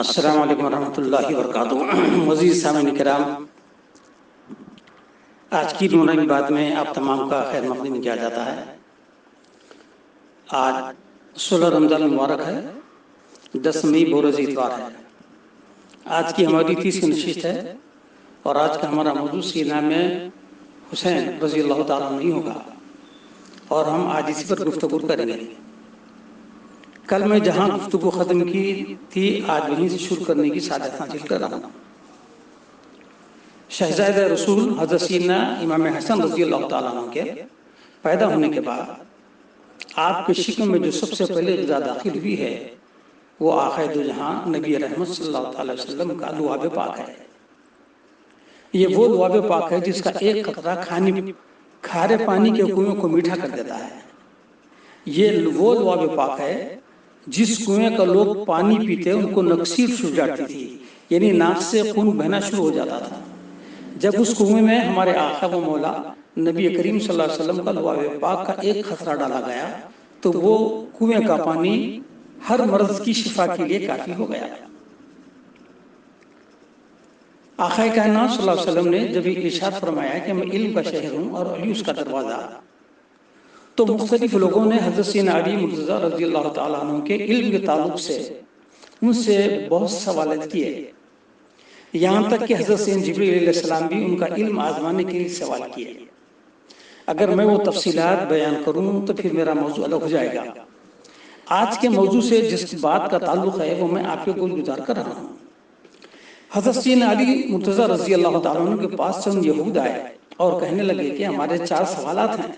السلام علیکم ورحمۃ اللہ وبرکاتہ۔ مزید سامعین کرام، آج کی نورانی بات میں آپ تمام کا خیر مقدم کیا جاتا ہے۔ آج 16 رمضان مبارک ہے، 10 مئی بروز اتوار ہے۔ آج کی ہماری تیسری نشست ہے اور آج کا ہمارا موضوع سینا میں حسین رضی اللہ تعالیٰ عنہ ہوگا اور ہم آج اسی پر گفتگو کریں گے۔ کل میں جہاں گفتگو ختم کی تھی آج وہیں سے شروع کرنے کی سعادت حاصل کر رہا ہوں۔ شہزادہ رسول حضرت سیدنا امام حسن رضی اللہ تعالیٰ عنہ کے پیدا ہونے کے بعد آپ کے شکم میں جو سب سے پہلے غذا داخل ہوئی ہے وہ آقا دو جہاں نبی رحمت صلی اللہ علیہ وسلم کا لعاب پاک ہے۔ یہ وہ لعاب پاک ہے جس کا ایک قطرہ کھارے پانی کے کنویں کو میٹھا کر دیتا ہے۔ یہ وہ لعاب پاک ہے جس کنویں کا لوگ پانی پیتے ان کو نکسیر چھو جاتی تھی، یعنی ناک سے خون بہنا شروع ہو جاتا تھا۔ جب اس کنویں میں ہمارے آقا و مولا نبی کریم صلی اللہ علیہ وسلم کا لعاب پاک کا ایک قطرہ ڈالا گیا تو وہ کنویں کا پانی ہر مرض کی شفا کے لیے کافی ہو گیا۔ آقا کائنات صلی اللہ علیہ وسلم نے جب ارشاد فرمایا کہ میں علم کا شہر ہوں اور علی اس کا دروازہ، تو مختلف لوگوں نے حضرت سیدنا علی مرتضیٰ رضی اللہ تعالیٰ عنہ کے علم کے تعلق سے ان سے بہت سوالات کیے، یہاں تک کہ حضرت سیدنا جبریل علیہ السلام بھی ان کا علم آزمانے کے لیے سوال کیے۔ اگر میں وہ تفصیلات بیان کروں تو پھر میرا موضوع الگ ہو جائے گا۔ آج کے موضوع سے جس بات کا تعلق ہے وہ میں آپ کے گل گزار کر رہا ہوں۔ حضرت سیدنا علی مرتضیٰ رضی اللہ تعالیٰ عنہ کے پاس چند یہود آئے اور کہنے لگے کہ ہمارے 4 سوالات ہیں،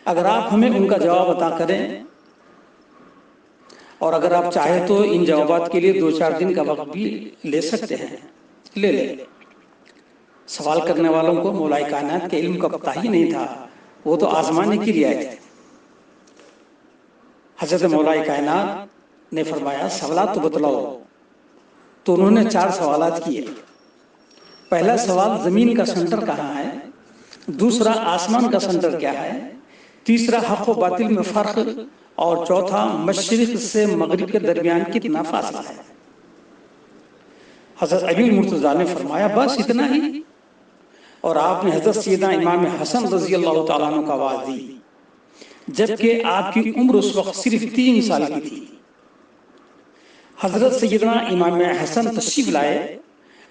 اگر آپ ہمیں ان کا جواب عطا کریں اور اگر آپ چاہیں تو ان جوابات کے لیے 2-4 دن کا وقت بھی لے سکتے ہیں، لے لیں۔ سوال کرنے والوں کو مولا کائنات کے علم کا پتہ ہی نہیں تھا، وہ تو آزمانے کے لیے آئے تھے۔ حضرت مولا کائنات نے فرمایا سوالات تو بتلاؤ، تو انہوں نے 4 سوالات کیے۔ پہلا سوال زمین کا سنٹر کہاں ہے، دوسرا آسمان کا سنٹر کیا ہے، تیسرا حق و باطل میں فرق، اور چوتھا مشرق سے مغرب کے درمیان کتنا فاصلہ ہے۔ حضرت علی مرتضیٰ نے فرمایا بس اتنا ہی، اور آپ نے حضرت سیدنا امام حسن رضی اللہ تعالیٰ عنہ کا آواز دی، جبکہ آپ کی عمر اس وقت صرف 3 سال کی تھی۔ حضرت سیدنا امام حسن تشریف لائے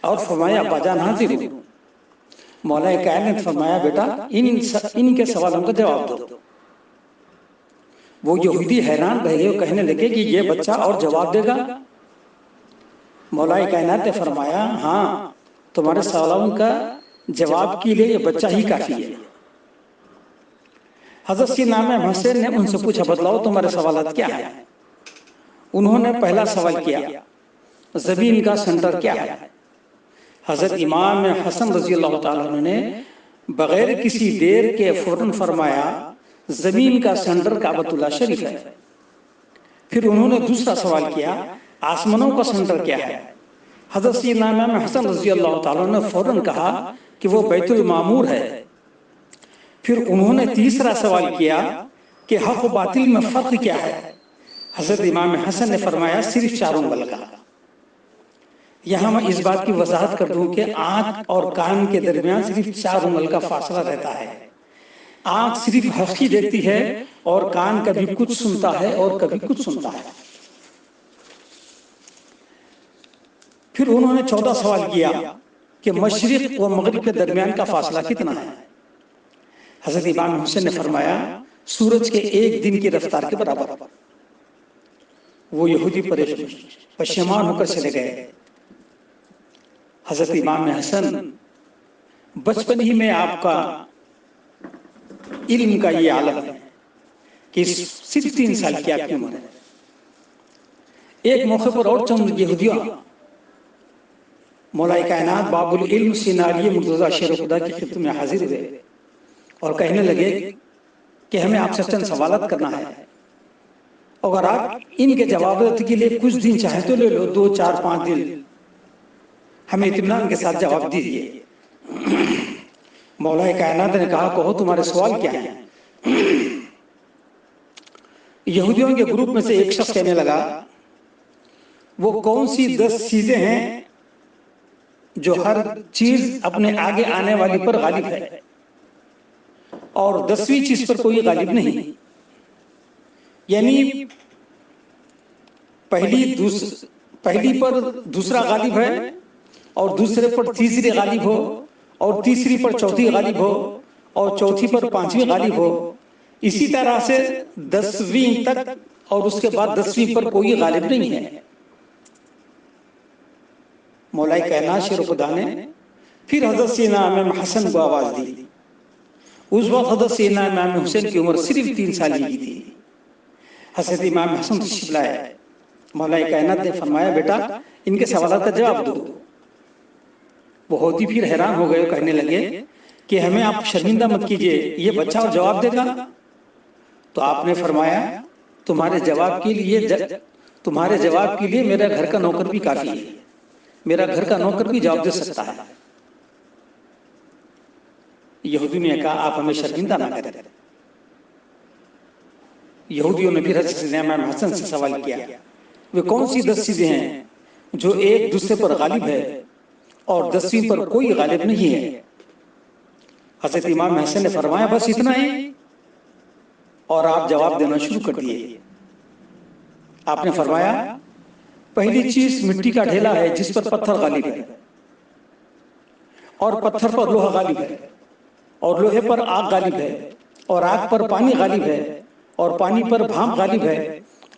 اور فرمایا باجان حاضر ہوں۔ مولا کائنات نے فرمایا بیٹا ان کے سوالوں کا جواب دو۔ وہ یہودی حیران رہ گئے، کہنے لگے کہ یہ بچہ اور جواب دے گا؟ مولا کائنات نے فرمایا ہاں، تمہارے سوالوں کا جواب کے لیے یہ بچہ ہی کافی ہے۔ حضرت سیدنا امام حسین نے ان سے پوچھا بتلاؤ تمہارے سوالات کیا ہیں؟ انہوں نے پہلا سوال کیا زمین کا سنٹر کیا ہے۔ حضرت امام حسن رضی اللہ تعالیٰ عنہ نے بغیر کسی دیر کے فوراً فرمایا زمین کا سنٹر کعبۃ اللہ شریف ہے۔ پھر انہوں نے دوسرا سوال کیا آسمانوں کا سنٹر کیا ہے۔ حضرت سیدنا امام حسن رضی اللہ تعالیٰ عنہ نے فوراً کہا کہ وہ بیت المعمور ہے۔ پھر انہوں نے تیسرا سوال کیا کہ حق و باطل میں فرق کیا ہے۔ حضرت امام حسن نے فرمایا صرف 4 انگل کا۔ یہاں میں اس بات کی وضاحت کر دوں کہ آنکھ اور کان کے درمیان صرف 4 انگل کا فاصلہ رہتا ہے۔ آنکھ صرف حق ہی دیکھتی ہے اور کان کبھی کچھ سنتا ہے اور کبھی کچھ سنتا ہے۔ پھر انہوں نے 14 سوال کیا کہ مشرق و مغرب کے درمیان کا فاصلہ کتنا ہے۔ حضرت امام حسین نے فرمایا سورج کے 1 دن کی رفتار کے برابر۔ وہ یہودی پشیمان ہو کر چلے گئے۔ حضرت امام حسن بچپن ہی میں آپ کا علم کا یہ عالم ہے کہ صرف 3 سال کی آپ کی عمر ہے۔ ایک موقع پر اور چند یہودیوں مولا کائنات باب العلم سیدنا علی مرتضیٰ شیر خدا کی خدمت میں حاضر ہوئے اور کہنے لگے کہ ہمیں آپ سے چند سوالات کرنا ہے، اگر آپ ان کے جوابات کے لیے کچھ دن چاہیں تو لے لو، 2 4 5 دن، ہمیں اطمینان کے ساتھ جواب دیجیے۔ مولا کائنات نے کہا کہو تمہارے سوال کیا ہیں۔ یہودیوں کے گروپ میں سے ایک شخص کہنے لگا وہ کون سی 10 چیزیں ہیں جو ہر چیز اپنے آگے آنے والی پر غالب ہے اور 10ویں چیز پر کوئی غالب نہیں. یعنی پہلی پر دوسرا غالب ہے اور دوسرے پر تیسری غالب ہو اور تیسری پر چوتھی غالب ہو اور چوتھی پر 5ویں غالب ہو. اسی طرح سے 10ویں تک اور اس کے بعد 10ویں پر کوئی غالب نہیں ہے. مولا کائنات شیر خدا نے پھر حضرت سیدنا امام حسن کو آواز دی. اس وقت حضرت سیدنا امام حسین کی عمر صرف 3 سال کی تھی. حضرت امام حسن تشریف لائے. مولا کائنات نے فرمایا بیٹا ان کے سوالات کا جواب دو. وہ ہوتی پھر حیران ہو گئے، کہنے لگے کہ ہمیں آپ شرمندہ مت کیجئے، یہ بچہ جواب دے گا. تو آپ نے فرمایا تمہارے جواب کے لیے میرا گھر کا نوکر بھی کافی ہے، میرا گھر کا نوکر بھی جواب دے سکتا ہے. یہودیوں نے کہا آپ ہمیں شرمندہ نہ کریں. یہودیوں نے پھر حضرت امام حسن سے سوال کیا وہ کون سی 10 چیزیں ہیں جو ایک دوسرے پر غالب ہے اور 10ویں پر کوئی غالب نہیں ہے. حضرت امام حسن نے فرمایا بس اتنا ہی، اور آپ جواب دینا شروع کر دیے. آپ نے فرمایا پہلی چیز مٹی کا ڈھیلا ہے جس پر پتھر غالب ہے، اور پتھر پر لوہا غالب ہے، اور لوہے پر آگ غالب ہے، اور آگ پر پانی غالب ہے، اور پانی پر بھاپ غالب ہے،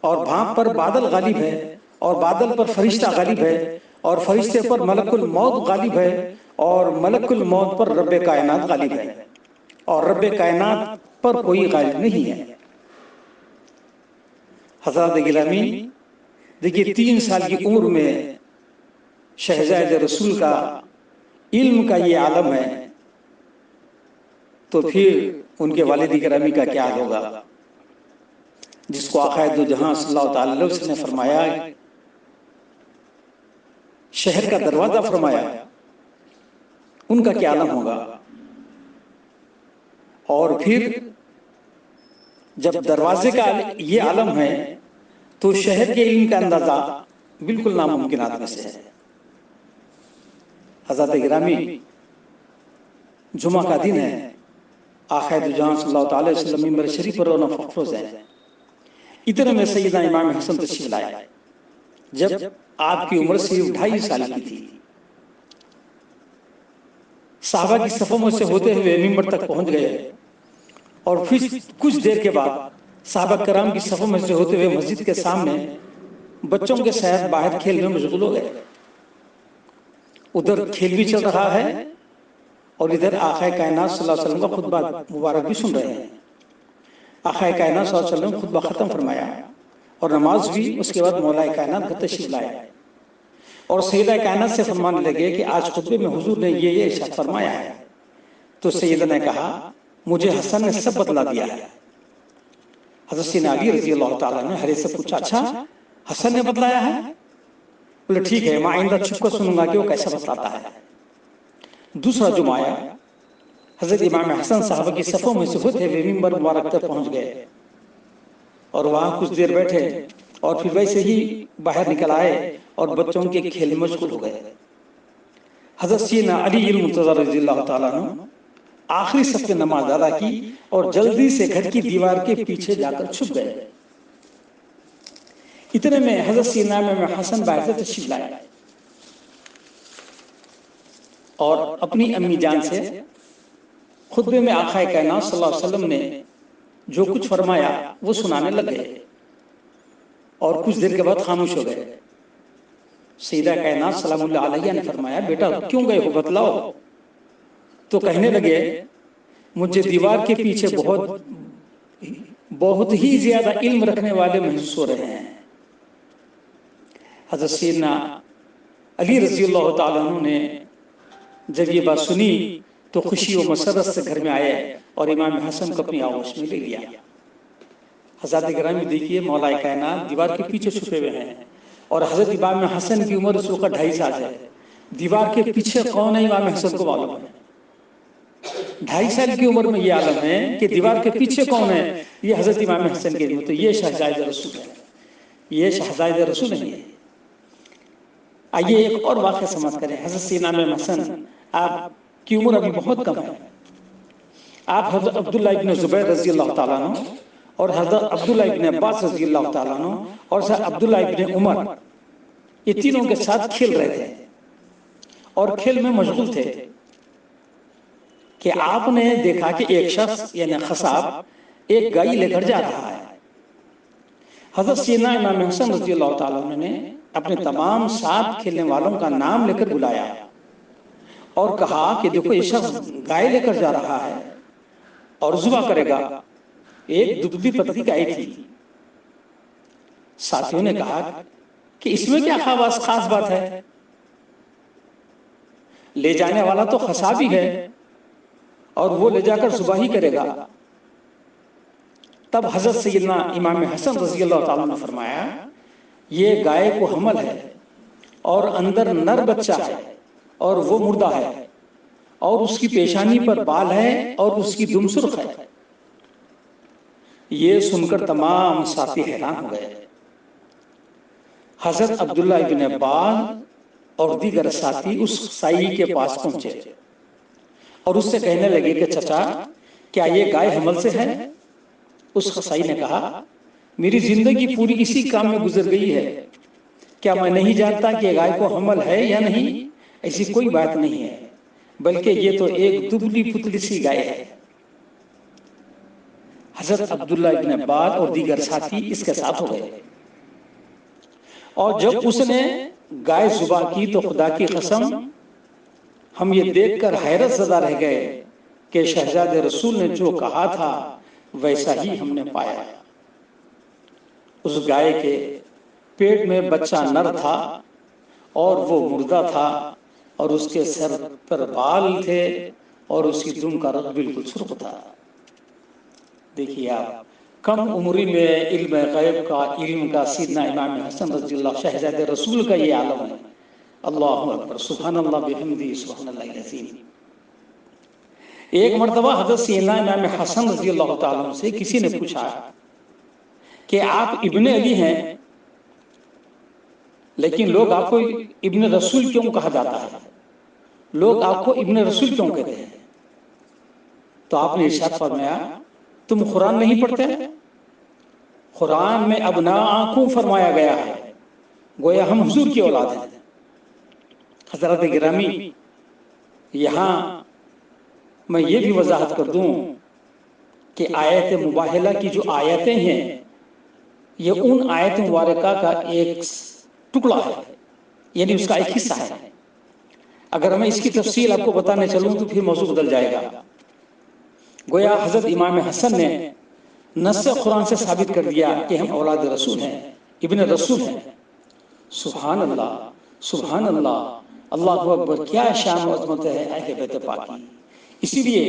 اور بھاپ پر بادل غالب ہے، اور بادل پر فرشتہ غالب ہے، اور فرشتے پر ملک الموت غالب ہے، اور ملک الموت پر رب کائنات غالب ہے، اور رب کائنات پر کوئی غالب نہیں ہے. حضرات گرامی دیکھیے 3 سال کی عمر میں شہزاد رسول کا علم کا یہ عالم ہے، تو پھر ان کے والد گرامی کا کیا حال ہوگا، جس کو آقا دو جہاں صلی اللہ تعالی علیہ وسلم نے فرمایا شہر کا دروازہ فرمایا، ان کا کیا عالم ہوگا. اور پھر جب دروازے کا یہ عالم ہے تو شہر کے علم کا اندازہ بالکل ناممکنات میں سے ہے. حضرات گرامی جمعہ کا دن ہے، آقا دو جہاں صلی اللہ تعالی وسلم ممبر شریف پر رونا فخروز ہے. اتنے میں سیدنا امام حسن تشریف لائے. جب آپ کی عمر صرف 2.5 سال کی تھی، صحابہ کی صفوں میں سے ہوتے ہوئے ممبر تک پہنچ گئے، اور پھر کچھ دیر کے بعد صحابہ کرام کی صفوں میں سے ہوتے ہوئے مسجد کے سامنے بچوں کے ساتھ باہر کھیل میں مشغول ہو گئے. ادھر کھیل بھی چل رہا ہے اور ادھر آقا کائنات صلی اللہ علیہ وسلم کا خطبہ مبارک بھی سن رہے ہیں. آقا کائنات صلی اللہ علیہ وسلم نے خطبہ ختم فرمایا اور نماز بھی، اس کے بعد مولا کائنات گھر تشریف لائے اور سیدہ کائنات سے فرمانے لگے کہ آج خطبے میں حضور نے یہ ارشاد فرمایا ہے. تو سیدہ نے کہا مجھے حسن نے سب بتلا دیا ہے. حضرت سیدنا علی رضی اللہ تعالیٰ نے حضرت سے پوچھا اچھا حسن نے بتلایا ہے؟ بولے ٹھیک ہے میں آئندہ چھپ کر سنوں گا کہ وہ کیسا بتلاتا ہے. دوسرا جمعہ آیا، حضرت امام حسن صاحب کی صفوں میں سے ہوتے ہوئے ممبر مبارک تک پہنچ گئے اور وہاں کچھ دیر بیٹھے اور پھر ویسے ہی باہر نکل آئے اور بچوں کے کھیل میں مشغول ہو گئے. حضرت سیدنا علی المرتضی رضی اللہ تعالیٰ عنہ آخری صف میں نماز ادا کی اور جلدی سے گھر کی دیوار کے پیچھے جا کر چھپ گئے. اتنے میں حضرت سیدنا امام حسن باہر سے تشریف لائے اور اپنی امی جان سے خطبے میں آقا کائنات صلی اللہ علیہ وسلم نے جو کچھ فرمایا وہ سنانے لگ گئے اور کچھ دیر کے بعد خاموش ہو گئے. سیدہ کائنات سلام اللہ علیہ نے فرمایا بیٹا کیوں گئے ہو بتلاؤ. تو کہنے لگے مجھے دیوار کے پیچھے بہت ہی زیادہ علم رکھنے والے محسوس ہو رہے ہیں. حضرت سیدنا علی رضی اللہ تعالیٰ عنہ نے جب یہ بات سنی تو خوشی و مسرت سے گھر میں آئے اور امام حسن کو اپنی آغوش میں لے لیا. حضرات گرامی دیکھیے مولا کائنات دیوار کے پیچھے چھپے ہوئے ہیں اور حضرت امام حسن کی عمر اس وقت 2.5 سال ہے. دیوار کے پیچھے کون ہے امام حسن کو معلوم ہے. 2.5 سال کی عمر میں یہ عالم ہے کہ دیوار کے پیچھے کون ہے یہ حضرت امام حسن کے علم. تو یہ شہزاد رسول ہے، یہ شہزاد رسول نہیں ہے. آئیے ایک اور واقعہ سماعت کریں. حضرت سیدنا امام حسن، آپ کی عمر ابھی بہت کم ہے. آپ حضرت عبداللہ ابن زبیر رضی اللہ تعالیٰ عنہ اور حضرت عبداللہ ابن عباس رضی اللہ تعالیٰ عنہ اور حضرت عبداللہ ابن عمر، یہ تینوں کے ساتھ کھیل رہے تھے اور کھیل میں مشغول تھے کہ آپ نے دیکھا کہ ایک شخص یعنی خصاب ایک گائے لے کر جا رہا ہے. حضرت سیدنا امام حسن رضی اللہ تعالیٰ عنہ نے اپنے تمام ساتھ کھیلنے والوں کا نام لے کر بلایا اور کہا کہ دیکھو یہ شخص گائے لے کر جا رہا ہے اور ذبح کرے گا. ایک دبلی پتلی گائے تھی. ساتھیوں نے کہا کہ اس میں کیا خاص بات ہے، لے جانے والا تو خصاب ہی ہے اور وہ لے جا کر ذبح ہی کرے گا. تب حضرت سیدنا امام حسن رضی اللہ تعالیٰ نے فرمایا یہ گائے کو حمل ہے اور اندر نر بچہ ہے اور وہ مردہ ہے اور اس کی پیشانی پر بال ہے اور اس کی دم سرخ ہے. یہ سن کر تمام ساتھی حیران ہو گئے. حضرت عبداللہ ابن عباس اور دیگر ساتھی اس قصائی کے پاس پہنچے اور اس سے کہنے لگے کہ چچا کیا یہ گائے حمل سے ہے؟ اس قصائی نے کہا میری زندگی پوری اسی کام میں گزر گئی ہے، کیا میں نہیں جانتا کہ گائے کو حمل ہے یا نہیں؟ ایسی کوئی بات نہیں ہے، بلکہ یہ تو ایک دبلی پتلی سی گائے ہے. حضرت عبداللہ ابن عباس اور دیگر ساتھی اس کے ساتھ ہو گئے اور جب اس نے گائے ذبح کی تو خدا کی قسم ہم یہ دیکھ کر حیرت زدہ رہ گئے کہ شہزادے رسول نے جو کہا تھا ویسا ہی ہم نے پایا. اس گائے کے پیٹ میں بچہ نر تھا اور وہ مردہ تھا اور اس کے سر پر بال تھے اور اس کی دم کا رنگ بالکل سرخ تھا. دیکھیے آپ کم عمری میں علم غیب کا علم کا سیدنا امام حسن رضی اللہ شہزادے رسول کا یہ عالم ہے. اللہ اکبر، سبحان اللہ بحمدہ، سبحان اللہ العظیم. ایک مرتبہ حضرت سیدنا امام حسن رضی اللہ تعالیٰ عنہ سے کسی نے پوچھا کہ آپ ابن علی ہیں لیکن لوگ آپ کو ابن رسول کیوں کہا جاتا ہے، لوگ آپ کو ابن رسول کیوں کہتے ہیں؟ تو آپ نے ارشاد فرمایا تم قرآن نہیں پڑھتے؟ قرآن میں ابناءکم فرمایا گیا ہے، گویا ہم حضور کی اولاد ہیں. حضرات گرامی، یہاں میں یہ بھی وضاحت کر دوں کہ آیت مباہلہ کی جو آیتیں ہیں یہ ان آیت مبارکہ کا ایک ٹکڑا ہے، یعنی اس کا ایک حصہ ہے. اگر میں اس کی تفصیل آپ کو بتانے چلوں تو پھر موضوع بدل جائے گا. گویا حضرت امام حسن نے نص قرآن سے ثابت کر دیا کہ ہم اولاد رسول ہیں، ابن رسول ہیں. سبحان اللہ، سبحان اللہ، اللہ اکبر، کیا شان و عظمت ہے اہل بیت پاک کی. اسی لیے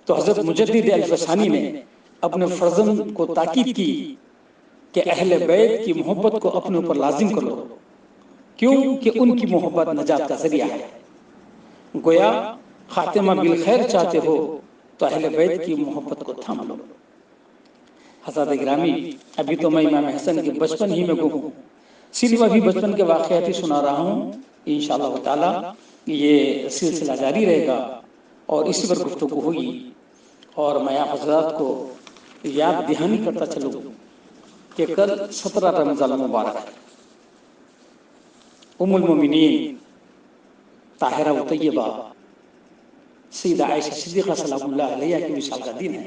تو حضرت مجدد الفسانی نے اپنے فرزند کو تاکید کی کہ اہل بیت کی محبت کو اپنے اوپر لازم کر لو، کیوں کہ ان کی محبت نجات کا ذریعہ ہے. گویا خاتمہ بالخیر چاہتے ہو تو اہل بیت کی محبت کو تھام لو. حضرات گرامی، ابھی تو میں امام حسن کے بچپن ہی میں گم ہوں، صرف ابھی بچپن کے واقعات ہی سنا رہا ہوں. انشاءاللہ تعالی یہ سلسلہ جاری رہے گا اور اسی پر گفتگو ہوگی. اور میں آپ حضرات کو یاد دہانی کرتا چلوں کہ کل 17 رمضان مبارک ہے. ام المومنین طاہرہ و طیبہ سیدہ عائشہ صدیقہ سلام اللہ علیہا کی وصال کا دن ہے.